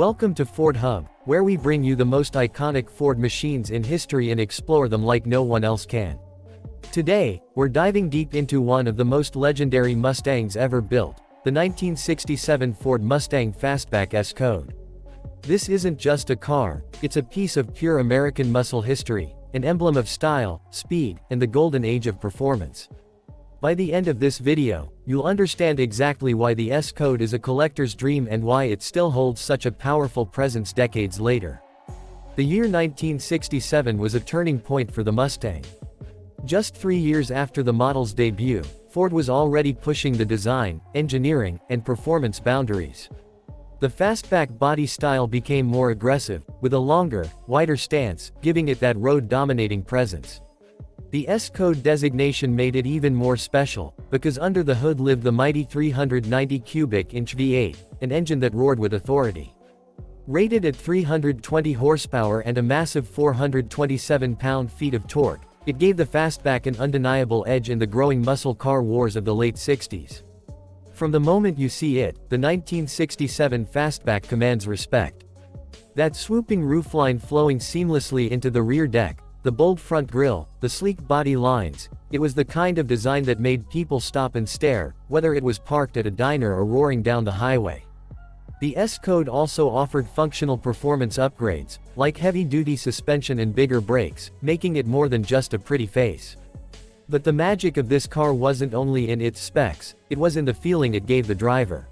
Welcome to Ford Hub, where we bring you the most iconic Ford machines in history and explore them like no one else can. Today, we're diving deep into one of the most legendary Mustangs ever built, the 1967 Ford Mustang Fastback S-Code. This isn't just a car, it's a piece of pure American muscle history, an emblem of style, speed, and the golden age of performance. By the end of this video, you'll understand exactly why the S-Code is a collector's dream and why it still holds such a powerful presence decades later. The year 1967 was a turning point for the Mustang. Just 3 years after the model's debut, Ford was already pushing the design, engineering, and performance boundaries. The fastback body style became more aggressive, with a longer, wider stance, giving it that road-dominating presence. The S-Code designation made it even more special, because under the hood lived the mighty 390 cubic inch V8, an engine that roared with authority. Rated at 320 horsepower and a massive 427 pound-feet of torque, it gave the fastback an undeniable edge in the growing muscle car wars of the late 60s. From the moment you see it, the 1967 fastback commands respect. That swooping roofline flowing seamlessly into the rear deck, the bold front grille, the sleek body lines, it was the kind of design that made people stop and stare, whether it was parked at a diner or roaring down the highway. The S-Code also offered functional performance upgrades, like heavy-duty suspension and bigger brakes, making it more than just a pretty face. But the magic of this car wasn't only in its specs, it was in the feeling it gave the driver.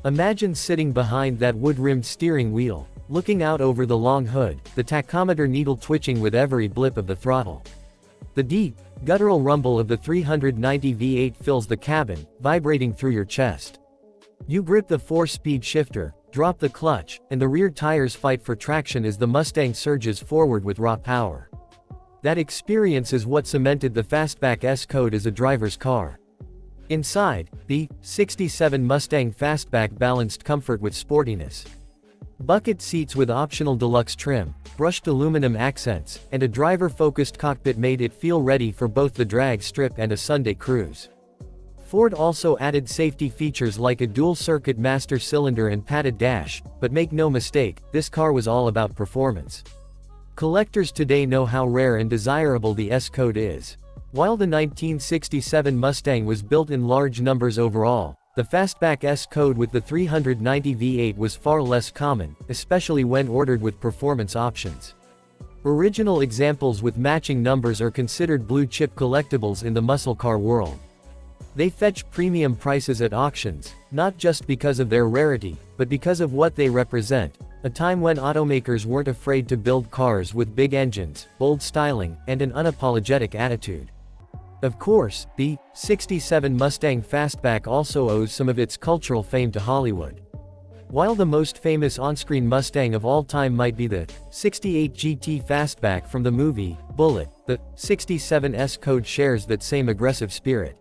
Imagine sitting behind that wood-rimmed steering wheel, looking out over the long hood, the tachometer needle twitching with every blip of the throttle. The deep, guttural rumble of the 390 V8 fills the cabin, vibrating through your chest. You grip the 4-speed shifter, drop the clutch, and the rear tires fight for traction as the Mustang surges forward with raw power. That experience is what cemented the fastback S-Code as a driver's car. Inside, the '67 Mustang Fastback balanced comfort with sportiness. Bucket seats with optional deluxe trim, brushed aluminum accents, and a driver-focused cockpit made it feel ready for both the drag strip and a Sunday cruise. Ford also added safety features like a dual-circuit master cylinder and padded dash, but make no mistake, this car was all about performance. Collectors today know how rare and desirable the S-Code is. While the 1967 Mustang was built in large numbers overall, the fastback S-Code with the 390 V8 was far less common, especially when ordered with performance options. Original examples with matching numbers are considered blue-chip collectibles in the muscle car world. They fetch premium prices at auctions, not just because of their rarity, but because of what they represent, a time when automakers weren't afraid to build cars with big engines, bold styling, and an unapologetic attitude. Of course, the '67 Mustang Fastback also owes some of its cultural fame to Hollywood. While the most famous on-screen Mustang of all time might be the '68 GT Fastback from the movie Bullitt, the '67 S-Code shares that same aggressive spirit.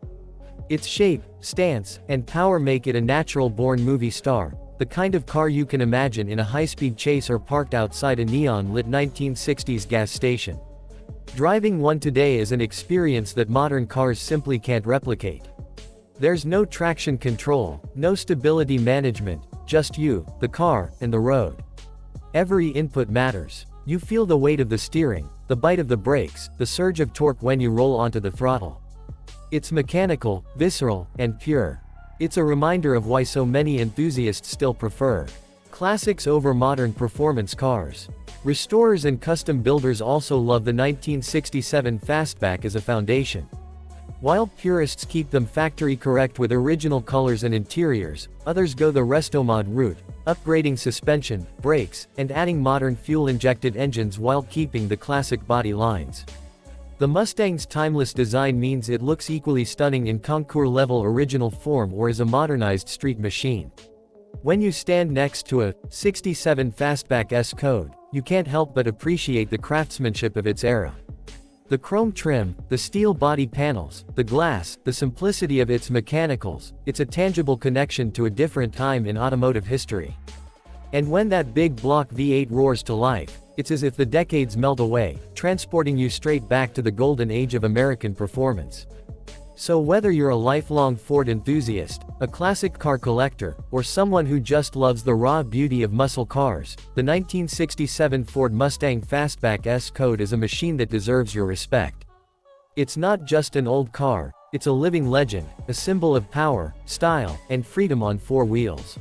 Its shape, stance, and power make it a natural-born movie star, the kind of car you can imagine in a high-speed chase or parked outside a neon-lit 1960s gas station. Driving one today is an experience that modern cars simply can't replicate. There's no traction control, no stability management, just you, the car, and the road. Every input matters. You feel the weight of the steering, the bite of the brakes, the surge of torque when you roll onto the throttle. It's mechanical, visceral, and pure. It's a reminder of why so many enthusiasts still prefer classics over modern performance cars. Restorers and custom builders also love the 1967 Fastback as a foundation. While purists keep them factory correct with original colors and interiors, others go the restomod route, upgrading suspension, brakes, and adding modern fuel-injected engines while keeping the classic body lines. The Mustang's timeless design means it looks equally stunning in concours-level original form or as a modernized street machine. When you stand next to a '67 Fastback S-Code, you can't help but appreciate the craftsmanship of its era. The chrome trim, the steel body panels, the glass, the simplicity of its mechanicals, it's a tangible connection to a different time in automotive history. And when that big block V8 roars to life, it's as if the decades melt away, transporting you straight back to the golden age of American performance. So whether you're a lifelong Ford enthusiast, a classic car collector, or someone who just loves the raw beauty of muscle cars, the 1967 Ford Mustang Fastback S-Code is a machine that deserves your respect. It's not just an old car, it's a living legend, a symbol of power, style, and freedom on four wheels.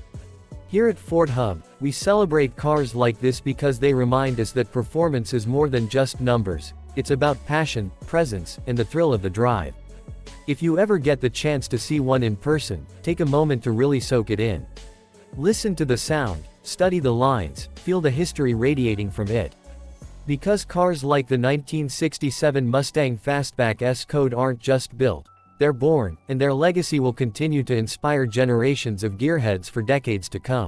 Here at Ford Hub, we celebrate cars like this because they remind us that performance is more than just numbers, it's about passion, presence, and the thrill of the drive. If you ever get the chance to see one in person, take a moment to really soak it in. Listen to the sound, study the lines, feel the history radiating from it. Because cars like the 1967 Mustang Fastback S-Code aren't just built, they're born, and their legacy will continue to inspire generations of gearheads for decades to come.